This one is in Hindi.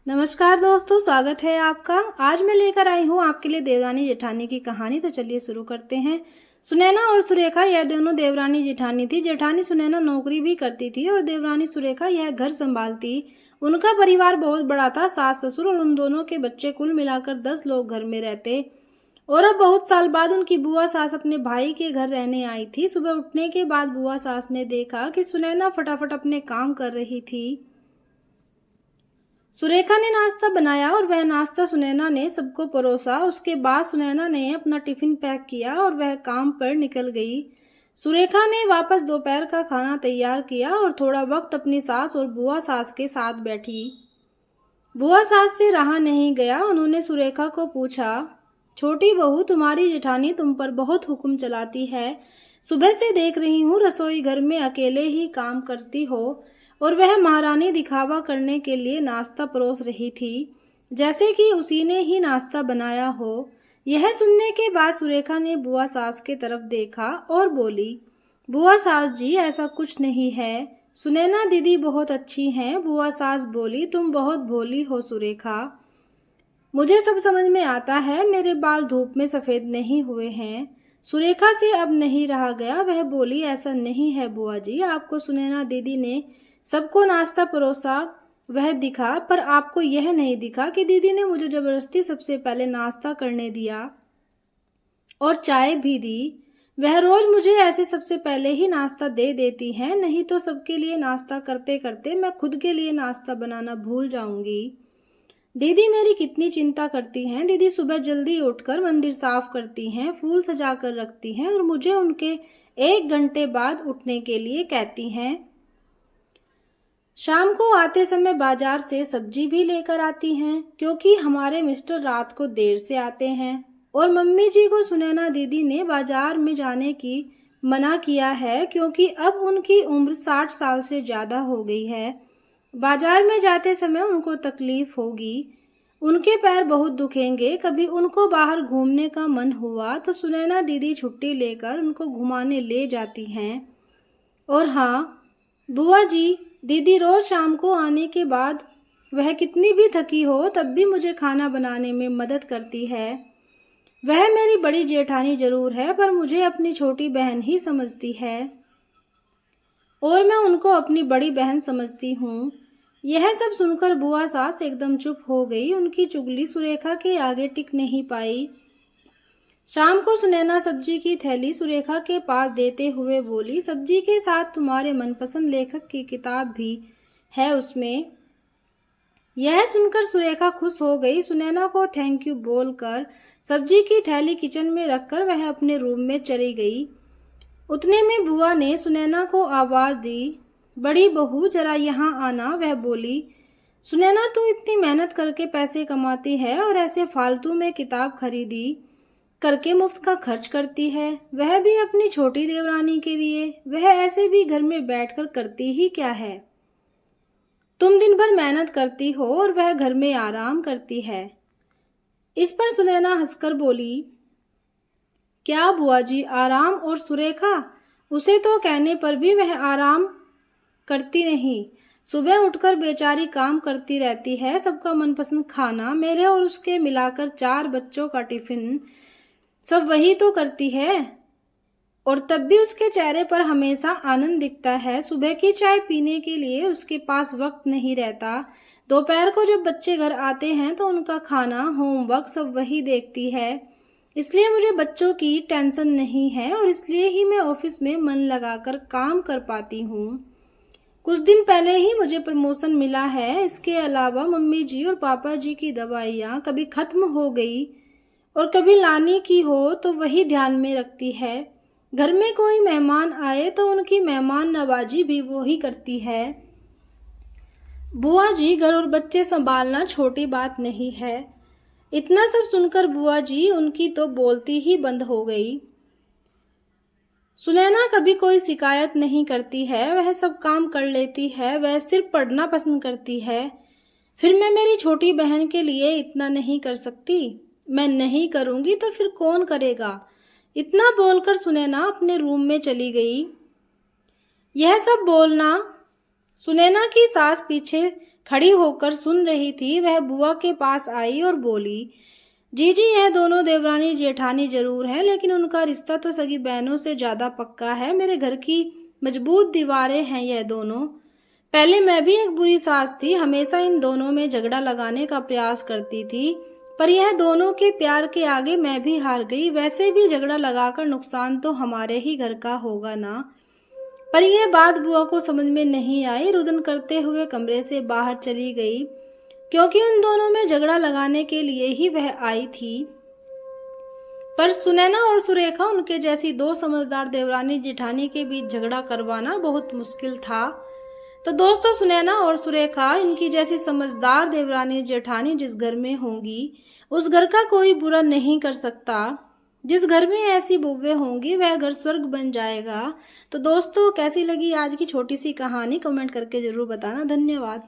नमस्कार दोस्तों, स्वागत है आपका। आज मैं लेकर आई हूँ आपके लिए देवरानी जेठानी की कहानी। तो चलिए शुरू करते हैं। सुनैना और सुरेखा यह दोनों देवरानी जेठानी थी। जेठानी सुनैना नौकरी भी करती थी और देवरानी सुरेखा यह घर संभालती। उनका परिवार बहुत बड़ा था, सास ससुर और उन दोनों के बच्चे, कुल मिलाकर 10 लोग घर में रहते। और अब बहुत साल बाद उनकी बुआ सास अपने भाई के घर रहने आई थी। सुबह उठने के बाद बुआ सास ने देखा कि सुनैना फटाफट अपने काम कर रही थी। सुरेखा ने नाश्ता बनाया और वह नाश्ता सुनैना ने सबको परोसा। उसके बाद सुनैना ने अपना टिफिन पैक किया और वह काम पर निकल गई। सुरेखा ने वापस दोपहर का खाना तैयार किया और थोड़ा वक्त अपनी सास और बुआ सास के साथ बैठी। बुआ सास से रहा नहीं गया। उन्होंने सुरेखा को पूछा, छोटी बहू, तुम्हारी जेठानी तुम पर बहुत हुक्म चलाती है। सुबह से देख रही हूँ रसोई घर में अकेले ही काम करती हो और वह महारानी दिखावा करने के लिए नाश्ता परोस रही थी, जैसे कि उसी ने ही नाश्ता बनाया हो। यह सुनने के बाद सुरेखा ने बुआ सास के तरफ देखा और बोली, बुआ सास जी, ऐसा कुछ नहीं है। सुनैना दीदी बहुत अच्छी हैं। बुआ सास बोली, तुम बहुत भोली हो सुरेखा। मुझे सब समझ में आता है। मेरे बाल धूप में सफेद नहीं हुए हैं। सुरेखा से अब नहीं रहा गया। वह बोली, ऐसा नहीं है बुआ जी, आपको सुनैना दीदी ने सबको नाश्ता परोसा वह दिखा, पर आपको यह नहीं दिखा कि दीदी ने मुझे जबरदस्ती सबसे पहले नाश्ता करने दिया और चाय भी दी। वह रोज मुझे ऐसे सबसे पहले ही नाश्ता दे देती हैं, नहीं तो सबके लिए नाश्ता करते करते मैं खुद के लिए नाश्ता बनाना भूल जाऊंगी। दीदी मेरी कितनी चिंता करती हैं। दीदी सुबह जल्दी उठकर मंदिर साफ करती हैं, फूल सजा कर रखती हैं और मुझे उनके 1 घंटे बाद उठने के लिए कहती हैं। शाम को आते समय बाजार से सब्जी भी लेकर आती हैं, क्योंकि हमारे मिस्टर रात को देर से आते हैं और मम्मी जी को सुनैना दीदी ने बाजार में जाने की मना किया है, क्योंकि अब उनकी उम्र 60 साल से ज्यादा हो गई है। बाजार में जाते समय उनको तकलीफ होगी, उनके पैर बहुत दुखेंगे। कभी उनको बाहर घूमने का मन हुआ तो सुनैना दीदी छुट्टी लेकर उनको घुमाने ले जाती हैं। और हाँ बुआ जी, दीदी रोज शाम को आने के बाद वह कितनी भी थकी हो तब भी मुझे खाना बनाने में मदद करती है। वह मेरी बड़ी जेठानी जरूर है, पर मुझे अपनी छोटी बहन ही समझती है और मैं उनको अपनी बड़ी बहन समझती हूँ। यह सब सुनकर बुआ सास एकदम चुप हो गई। उनकी चुगली सुरेखा के आगे टिक नहीं पाई। शाम को सुनैना सब्जी की थैली सुरेखा के पास देते हुए बोली, सब्जी के साथ तुम्हारे मनपसंद लेखक की किताब भी है उसमें। यह सुनकर सुरेखा खुश हो गई। सुनैना को थैंक यू बोलकर सब्जी की थैली किचन में रखकर वह अपने रूम में चली गई। उतने में बुआ ने सुनैना को आवाज दी, बड़ी बहू जरा यहाँ आना। वह बोली, सुनैना तू इतनी मेहनत करके पैसे कमाती है और ऐसे फालतू में किताब खरीदी करके मुफ्त का खर्च करती है, वह भी अपनी छोटी देवरानी के लिए। वह ऐसे भी घर में बैठकर करती ही क्या है। तुम दिन भर मेहनत करती हो और वह घर में आराम करती है। इस पर सुनैना हंसकर बोली, क्या बुआ जी, आराम? और सुरेखा, उसे तो कहने पर भी वह आराम करती नहीं। सुबह उठकर बेचारी काम करती रहती है। सबका मनपसंद खाना, मेरे और उसके मिलाकर 4 बच्चों का टिफिन, सब वही तो करती है और तब भी उसके चेहरे पर हमेशा आनंद दिखता है। सुबह की चाय पीने के लिए उसके पास वक्त नहीं रहता। दोपहर को जब बच्चे घर आते हैं तो उनका खाना, होमवर्क सब वही देखती है। इसलिए मुझे बच्चों की टेंशन नहीं है और इसलिए ही मैं ऑफिस में मन लगाकर काम कर पाती हूँ। कुछ दिन पहले ही मुझे प्रमोशन मिला है। इसके अलावा मम्मी जी और पापा जी की दवाइयाँ कभी खत्म हो गई और कभी लाने की हो तो वही ध्यान में रखती है। घर में कोई मेहमान आए तो उनकी मेहमान नवाजी भी वो ही करती है। बुआ जी, घर और बच्चे संभालना छोटी बात नहीं है। इतना सब सुनकर बुआ जी उनकी तो बोलती ही बंद हो गई। सुनैना कभी कोई शिकायत नहीं करती है, वह सब काम कर लेती है। वह सिर्फ पढ़ना पसंद करती है। फिर मैं मेरी छोटी बहन के लिए इतना नहीं कर सकती? मैं नहीं करूंगी तो फिर कौन करेगा? इतना बोलकर सुनैना अपने रूम में चली गई। यह सब बोलना सुनैना की सास पीछे खड़ी होकर सुन रही थी, वह बुआ के पास आई और बोली, जी जी, यह दोनों देवरानी जेठानी जरूर है, लेकिन उनका रिश्ता तो सगी बहनों से ज्यादा पक्का है। मेरे घर की मजबूत दीवारें हैं यह दोनों। पहले मैं भी एक बुरी सास थी, हमेशा इन दोनों में झगड़ा लगाने का प्रयास करती थी, पर यह दोनों के प्यार के आगे मैं भी हार गई। वैसे भी झगड़ा लगाकर नुकसान तो हमारे ही घर का होगा ना। पर यह बात बुआ को समझ में नहीं आई। रुदन करते हुए कमरे से बाहर चली गई, क्योंकि उन दोनों में झगड़ा लगाने के लिए ही वह आई थी। पर सुनैना और सुरेखा, उनके जैसी दो समझदार देवरानी जेठानी के बीच झगड़ा करवाना बहुत मुश्किल था। तो दोस्तों, सुनैना और सुरेखा, इनकी जैसी समझदार देवरानी जेठानी जिस घर में होंगी, उस घर का कोई बुरा नहीं कर सकता। जिस घर में ऐसी बुव्वे होंगी, वह घर स्वर्ग बन जाएगा। तो दोस्तों, कैसी लगी आज की छोटी सी कहानी, कमेंट करके जरूर बताना। धन्यवाद।